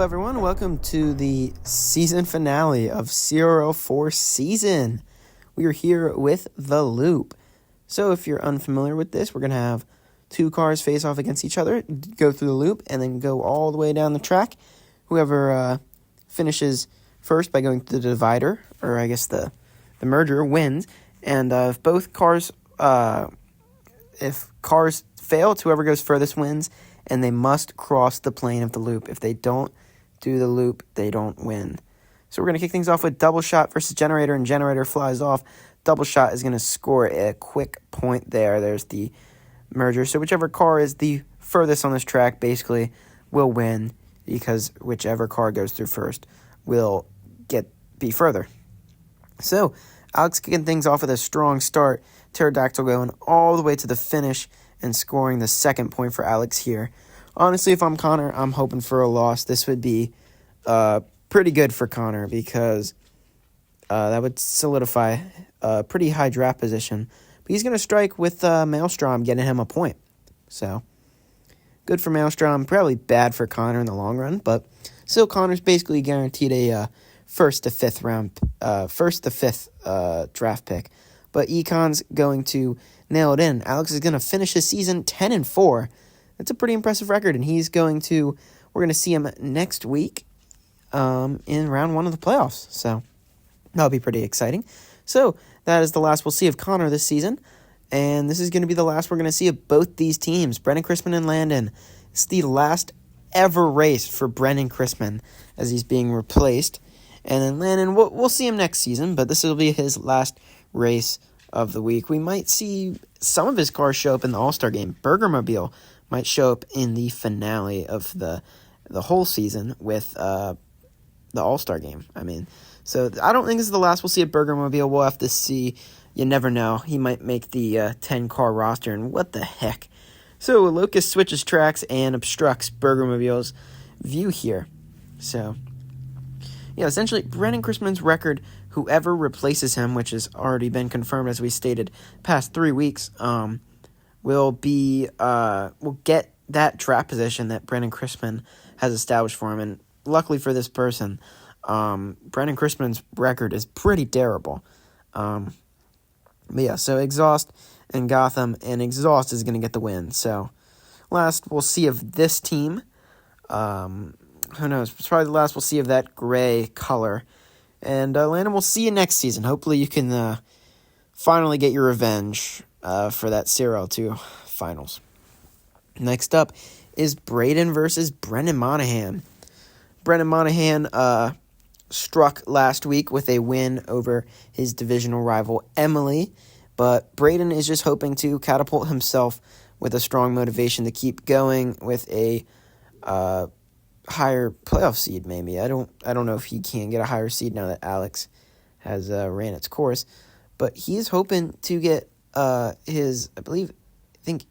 Hello, everyone. Welcome to the season finale of CRL4 season. We are here with The Loop. So if you're unfamiliar with this, we're going to have two cars face off against each other, go through the loop, and then go all the way down the track. Whoever finishes first by going through the divider, or I guess the merger, wins. And if both cars, if cars fail, it's whoever goes furthest wins. And they must cross the plane of the loop. If they don't do the loop, they don't win. So we're going to kick things off with double shot versus generator, and generator flies off. Double shot is going to score a quick point there. There's the merger. So whichever car is the furthest on this track basically will win, because whichever car goes through first will be further. So Alex kicking things off with a strong start. Pterodactyl going all the way to the finish and scoring the second point for Alex here. Honestly, if I'm Connor, I'm hoping for a loss. This would be pretty good for Connor, because that would solidify a pretty high draft position. But he's going to strike with Maelstrom, getting him a point. So, good for Maelstrom. Probably bad for Connor in the long run, but still Connor's basically guaranteed a first to fifth draft pick. But Econ's going to nail it in. Alex is going to finish his season 10-4. That's a pretty impressive record, and we're going to see him next week in round one of the playoffs. So that'll be pretty exciting. So that is the last we'll see of Connor this season, and this is going to be the last we're going to see of both these teams, Brendan Chrisman and Landon. It's the last ever race for Brendan Chrisman as he's being replaced. And then Landon, we'll see him next season, but this will be his last race of the week. We might see some of his cars show up in the All-Star game. Burgermobile might show up in the finale of the whole season with the All-Star game. So I don't think this is the last we'll see at Burgermobile. We'll have to see. You never know. He might make the 10-car roster, and what the heck. So Locust switches tracks and obstructs Burgermobile's view here. So, yeah, essentially, Brendan Chrisman's record, whoever replaces him, which has already been confirmed, as we stated, past 3 weeks, will get that draft position that Brendan Chrisman has established for him. And luckily for this person, Brendan Chrisman's record is pretty terrible. But yeah, so Exhaust and Gotham, and Exhaust is going to get the win. So last we'll see of this team. Who knows? It's probably the last we'll see of that gray color. And Landon, we'll see you next season. Hopefully you can finally get your revenge for that CRL2 finals. Next up is Braden versus Brendan Monahan. Brendan Monahan struck last week with a win over his divisional rival Emily, but Braden is just hoping to catapult himself with a strong motivation to keep going with a higher playoff seed. Maybe I don't know if he can get a higher seed now that Alex has ran its course, but he is hoping to get his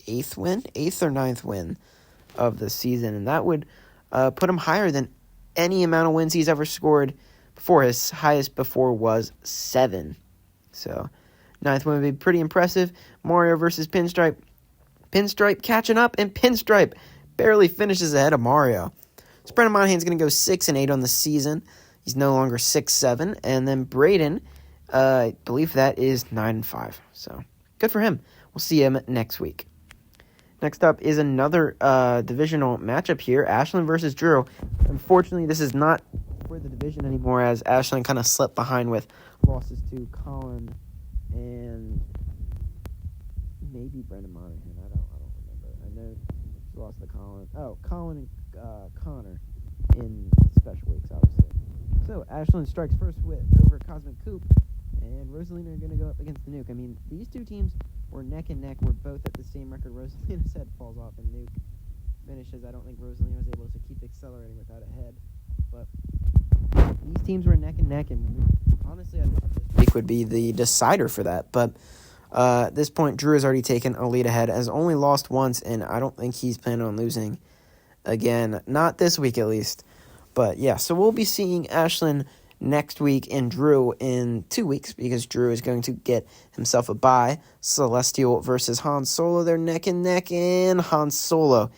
eighth or ninth win of the season, and that would put him higher than any amount of wins he's ever scored before. His highest before was 7. So ninth win would be pretty impressive. Mario versus Pinstripe. Pinstripe catching up, and Pinstripe barely finishes ahead of Mario. So Brendan Monahan's going to go 6-8 on the season. He's no longer 6-7. And then Braden, I believe that is 9-5. So good for him. We'll see him next week. Next up is another divisional matchup here, Ashland versus Drew. Unfortunately, this is not for the division anymore, as Ashland kind of slipped behind with losses to Colin and maybe Brendan Monahan. I don't remember. I know she lost to Colin. Oh, Colin and Connor in special weeks, obviously. So Ashland strikes first over Cosmic Coupe, and Rosalina are going to go up against the Nuke. These two teams were neck and neck. We're both at the same record. Rosalina's head falls off, and Nuke finishes. I don't think Rosalina was able to keep accelerating without a head. But these teams were neck and neck, and honestly, I thought this week would be the decider for that. But at this point, Drew has already taken a lead ahead, has only lost once, and I don't think he's planning on losing again. Not this week, at least. But yeah, so we'll be seeing Ashland next week and Drew in 2 weeks, because Drew is going to get himself a bye. Celestial versus Han Solo. They're neck and neck, and Han Solo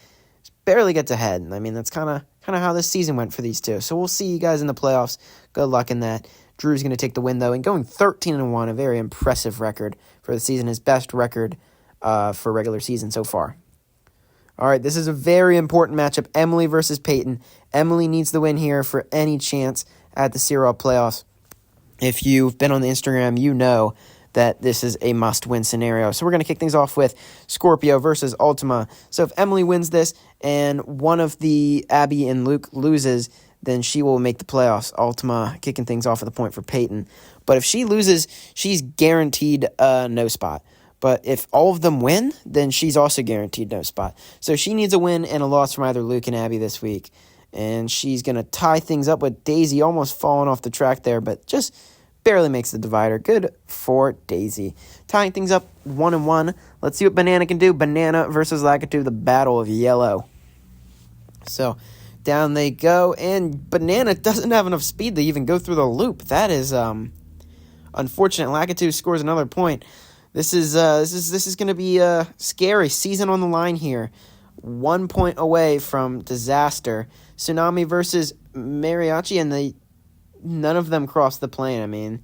barely gets ahead. That's kind of kind of how this season went for these two. So we'll see you guys in the playoffs. Good luck in that. Drew's going to take the win, though, and going 13-1, a very impressive record for the season, his best record for regular season so far. All right, this is a very important matchup, Emily versus Peyton. Emily needs the win here for any chance at the CRL playoffs. If you've been on the Instagram, you know that this is a must-win scenario. So we're going to kick things off with Scorpio versus Ultima. So if Emily wins this and one of the Abby and Luke loses, then she will make the playoffs. Ultima kicking things off at the point for Peyton. But if she loses, she's guaranteed no spot. But if all of them win, then she's also guaranteed no spot. So she needs a win and a loss from either Luke and Abby this week. And she's going to tie things up with Daisy almost falling off the track there, but just barely makes the divider. Good for Daisy. Tying things up 1-1. Let's see what Banana can do. Banana versus Lakitu, the battle of yellow. So down they go, and Banana doesn't have enough speed to even go through the loop. That is unfortunate. Lakitu scores another point. This is going to be a scary season on the line here. 1 point away from disaster. Tsunami versus Mariachi, and none of them crossed the plane. I mean,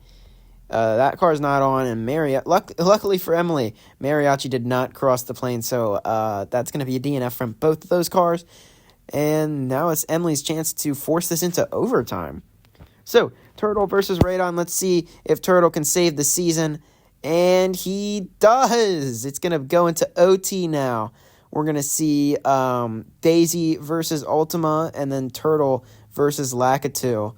that car's not on, and luckily for Emily, Mariachi did not cross the plane, so that's going to be a DNF from both of those cars. And now it's Emily's chance to force this into overtime. So, Turtle versus Radon. Let's see if Turtle can save the season. And he does. It's going to go into OT now. We're going to see Daisy versus Ultima, and then Turtle versus Lakitu.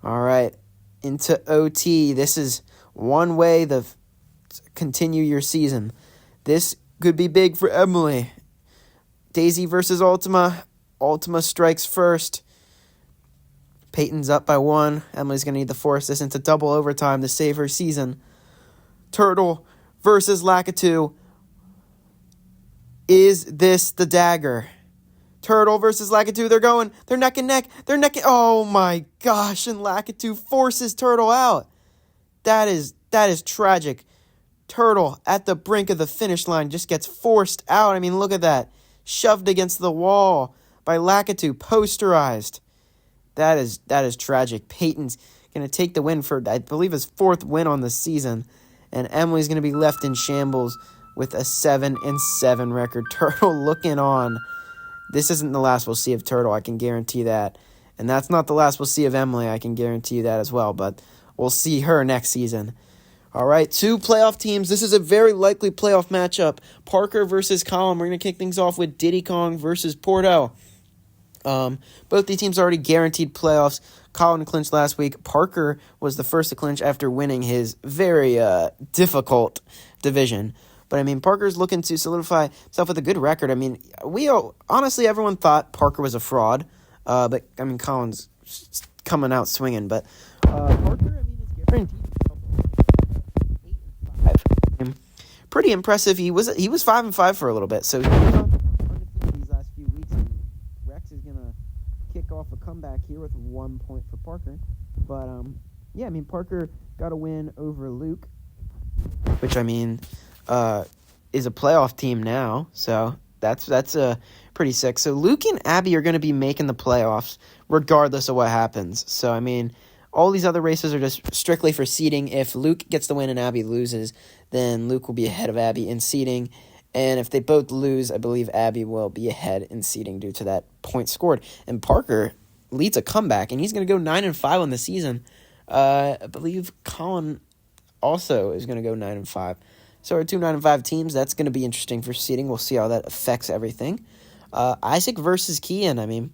All right, into OT. This is one way to continue your season. This could be big for Emily. Daisy versus Ultima. Ultima strikes first. Peyton's up by 1. Emily's going to need to force this into double overtime to save her season. Turtle versus Lakitu. Is this the dagger? Turtle versus Lakitu. They're neck and neck. Oh my gosh, and Lakitu forces Turtle out. That is tragic. Turtle at the brink of the finish line just gets forced out. I mean, look at that. Shoved against the wall by Lakitu, posterized. That is tragic. Peyton's going to take the win for, I believe, his 4th win on the season. And Emily's going to be left in shambles with a 7-7 record. Turtle looking on. This isn't the last we'll see of Turtle, I can guarantee that. And that's not the last we'll see of Emily, I can guarantee you that as well. But we'll see her next season. All right, 2 playoff teams. This is a very likely playoff matchup. Parker versus Colin. We're going to kick things off with Diddy Kong versus Porto. Both these teams already guaranteed playoffs. Colin clinched last week. Parker was the first to clinch after winning his very difficult division. But, I mean, Parker's looking to solidify himself with a good record. I mean, honestly, everyone thought Parker was a fraud. But, I mean, Colin's coming out swinging. But Parker, I mean, is guaranteed 8-5. Pretty impressive. He was 5-5 for a little bit. So, he was undefeated these last few weeks. And Rex is going to kick off a comeback here with 1 point for Parker. But, yeah, I mean, Parker got a win over Luke, which, I mean, is a playoff team now, so that's pretty sick. So Luke and Abby are going to be making the playoffs regardless of what happens. So, I mean, all these other races are just strictly for seeding. If Luke gets the win and Abby loses, then Luke will be ahead of Abby in seeding. And if they both lose, I believe Abby will be ahead in seeding due to that point scored. And Parker leads a comeback, and he's going to go 9-5 on the season. I believe Colin also is going to go 9-5. So our 2 9-5 teams, that's going to be interesting for seeding. We'll see how that affects everything. Isaac versus Kian. I mean,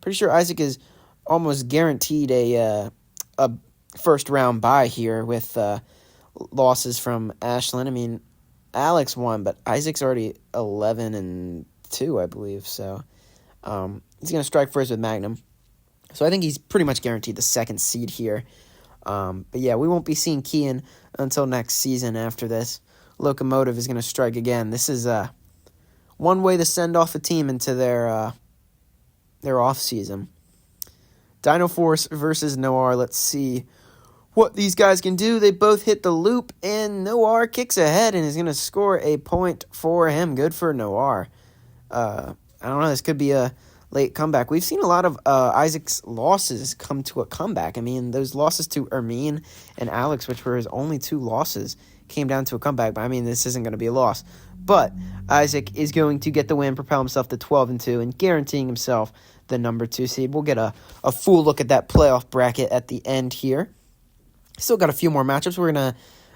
pretty sure Isaac is almost guaranteed a first round bye here with losses from Ashlyn. I mean, Alex won, but Isaac's already 11-2, I believe. So he's going to strike first with Magnum. So I think he's pretty much guaranteed the 2nd seed here. But yeah, we won't be seeing Kian until next season after this. Locomotive is going to strike again. This is one way to send off a team into their off season. Dino Force versus Noir. Let's see what these guys can do. They both hit the loop, and Noir kicks ahead and is going to score a point for him. Good for Noir. I don't know. This could be a late comeback. We've seen a lot of Isaac's losses come to a comeback. I mean, those losses to Ermine and Alex, which were his only 2 losses, came down to a comeback. But I mean, this isn't going to be a loss. But Isaac is going to get the win, propel himself to 12-2, and guaranteeing himself the number 2 seed. We'll get a full look at that playoff bracket at the end here. Still got a few more matchups. We're going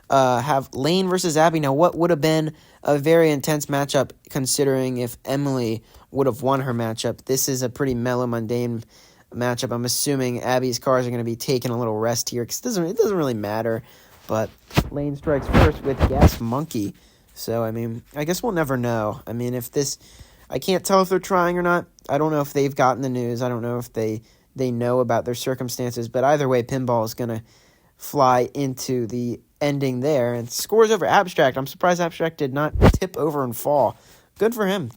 to have Lane versus Abby. Now, what would have been a very intense matchup considering if Emily would have won her matchup? This is a pretty mellow, mundane matchup. I'm assuming Abby's cars are going to be taking a little rest here because it doesn't really matter. But Lane strikes first with Gas Monkey. So, I mean, I guess we'll never know. I mean, I can't tell if they're trying or not. I don't know if they've gotten the news. I don't know if they know about their circumstances. But either way, Pinball is going to fly into the ending there and scores over Abstract. I'm surprised Abstract did not tip over and fall. Good for him.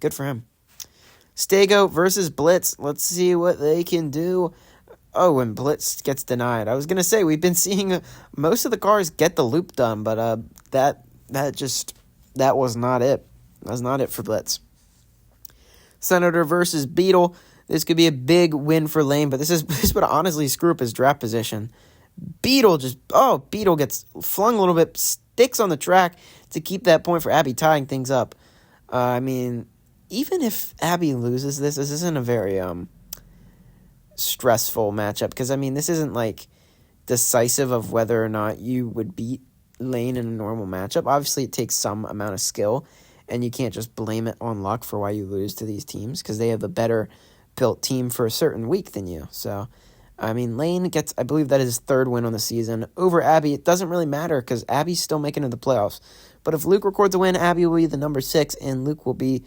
Stego versus Blitz. Let's see what they can do. Oh, and Blitz gets denied. I was going to say, we've been seeing most of the cars get the loop done, but that was not it. That was not it for Blitz. Senator versus Beetle. This could be a big win for Lane, but this would honestly screw up his draft position. Beetle gets flung a little bit, sticks on the track to keep that point for Abby, tying things up. I mean, even if Abby loses this isn't a very stressful matchup because, I mean, this isn't like decisive of whether or not you would beat Lane in a normal matchup. Obviously, it takes some amount of skill, and you can't just blame it on luck for why you lose to these teams because they have a better built team for a certain week than you. So, I mean, Lane gets, I believe that is his 3rd win on the season. Over Abby, it doesn't really matter because Abby's still making it to the playoffs. But if Luke records a win, Abby will be the number 6, and Luke will be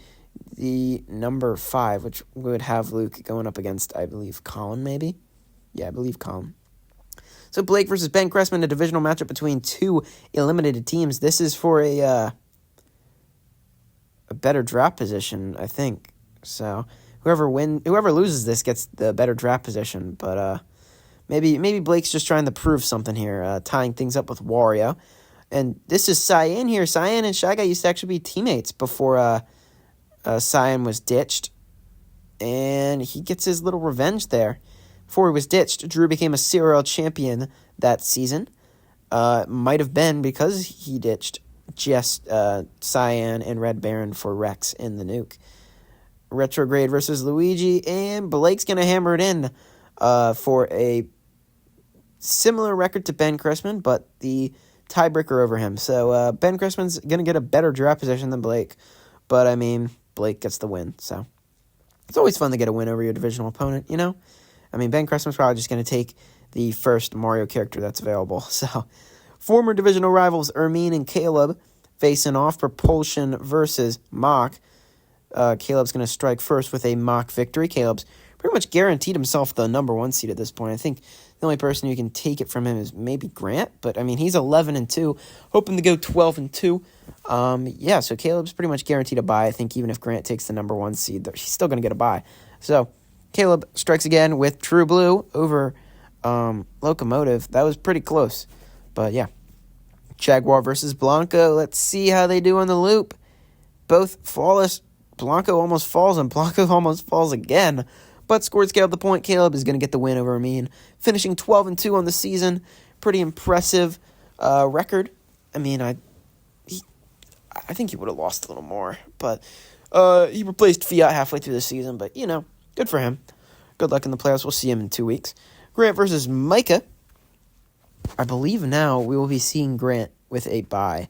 the number 5, which would have Luke going up against, I believe, Colin, maybe? Yeah, I believe Colin. So Blake versus Ben Cressman, a divisional matchup between 2 eliminated teams. This is for a better draft position, I think. So whoever loses this gets the better draft position. But maybe Blake's just trying to prove something here, tying things up with Wario. And this is Cyan here. Cyan and Shy Guy used to actually be teammates before Cyan was ditched. And he gets his little revenge there. Before he was ditched, Drew became a CRL champion that season. Might have been because he ditched just Cyan and Red Baron for Rex in the nuke. Retrograde versus Luigi, and Blake's going to hammer it in for a similar record to Ben Cressman, but the tiebreaker over him. So Ben Cressman's going to get a better draft position than Blake, but I mean, Blake gets the win. So it's always fun to get a win over your divisional opponent, you know? I mean, Ben Cressman's probably just going to take the first Mario character that's available. So former divisional rivals Ermine and Caleb facing off. Propulsion versus Mach. Caleb's going to strike first with a Mach victory. Caleb's pretty much guaranteed himself the number 1 seed at this point. I think the only person who can take it from him is maybe Grant, but I mean, he's 11-2, hoping to go 12-2. Yeah, so Caleb's pretty much guaranteed a bye. I think even if Grant takes the number 1 seed, he's still going to get a bye. So Caleb strikes again with True Blue over Locomotive. That was pretty close, but yeah. Jaguar versus Blanco. Let's see how they do on the loop. Both flawless. Blanco almost falls, and Blanco almost falls again. But scores Caleb the point. Caleb is going to get the win over Amin, finishing 12-2 on the season. Pretty impressive record. I mean, I think he would have lost a little more, but he replaced Fiat halfway through the season. But, you know, good for him. Good luck in the playoffs. We'll see him in 2 weeks. Grant versus Micah. I believe now we will be seeing Grant with a bye.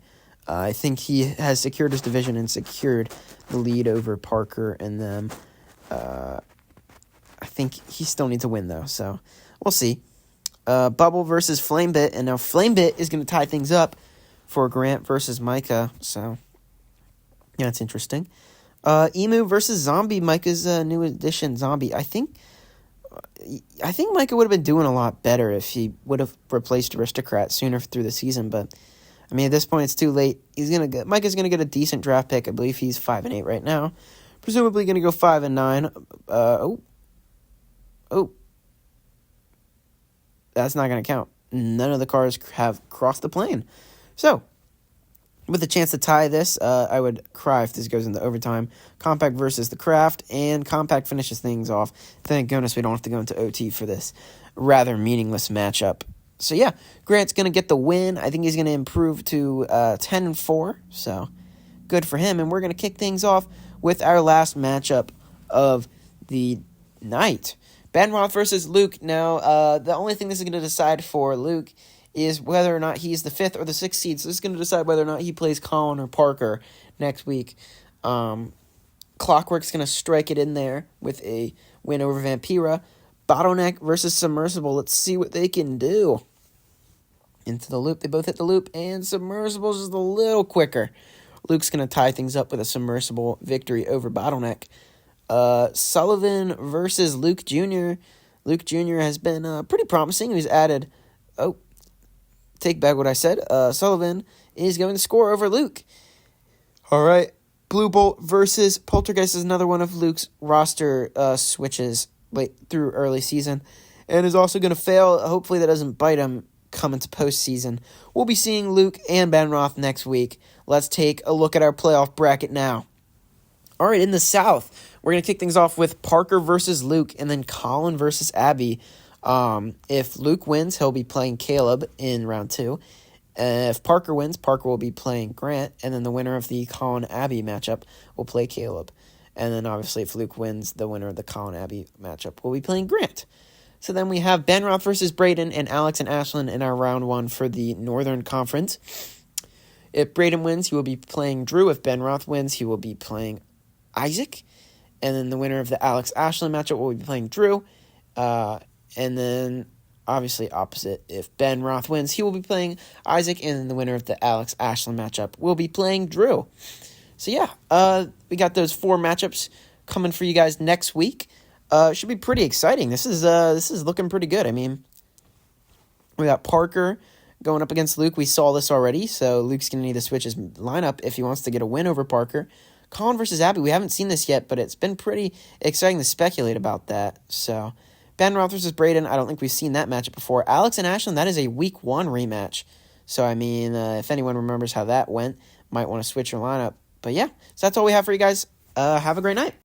I think he has secured his division and secured the lead over Parker and them. I think he still needs a win, though, so we'll see. Bubble versus Flamebit, and now Flamebit is going to tie things up for Grant versus Micah, so yeah, it's interesting. Emu versus Zombie, Micah's new addition, Zombie. I think Micah would have been doing a lot better if he would have replaced Aristocrat sooner through the season, but I mean, at this point, it's too late. Micah's going to get a decent draft pick. I believe he's 5-8 right now. Presumably going to go 5-9. That's not going to count. None of the cars have crossed the plane. So, with a chance to tie this. I would cry if this goes into overtime. Compact versus the Craft, and Compact finishes things off. Thank goodness we don't have to go into OT for this rather meaningless matchup. So yeah, Grant's going to get the win. I think he's going to improve to 10-4, so good for him. And we're going to kick things off with our last matchup of the night. Ben Roth versus Luke. Now, the only thing this is going to decide for Luke is whether or not he's the 5th or the 6th seed. So this is going to decide whether or not he plays Colin or Parker next week. Clockwork's going to strike it in there with a win over Vampira. Bottleneck versus Submersible. Let's see what they can do. Into the loop. They both hit the loop, and Submersible's just a little quicker. Luke's going to tie things up with a Submersible victory over Bottleneck. Sullivan versus Luke Jr. Luke Jr. has been pretty promising. He's added... Oh, take back what I said. Sullivan is going to score over Luke. All right. Blue Bolt versus Poltergeist is another one of Luke's roster switches late through early season, and is also going to fail. Hopefully that doesn't bite him coming to postseason. We'll be seeing Luke and Ben Roth next week. Let's take a look at our playoff bracket now. All right, in the South, we're going to kick things off with Parker versus Luke, and then Colin versus Abby. If Luke wins, he'll be playing Caleb in round 2. If Parker wins, Parker will be playing Grant, and then the winner of the Colin-Abby matchup will play Caleb. And then, obviously, if Luke wins, the winner of the Colin-Abby matchup will be playing Grant. So then we have Ben Roth versus Braden and Alex and Ashlyn in our round 1 for the Northern Conference. If Braden wins, he will be playing Drew. If Ben Roth wins, he will be playing Isaac. And then the winner of the Alex-Ashlyn matchup will be playing Drew. And then, obviously, opposite. If Ben Roth wins, he will be playing Isaac. And then the winner of the Alex-Ashlyn matchup will be playing Drew. So yeah, we got those 4 matchups coming for you guys next week. Should be pretty exciting. This is looking pretty good. I mean, we got Parker going up against Luke. We saw this already, so Luke's going to need to switch his lineup if he wants to get a win over Parker. Colin versus Abby, we haven't seen this yet, but it's been pretty exciting to speculate about that. So, Ben Roth versus Braden, I don't think we've seen that matchup before. Alex and Ashlyn, that is a week 1 rematch. So, I mean, if anyone remembers how that went, might want to switch your lineup. But yeah, so that's all we have for you guys. Have a great night.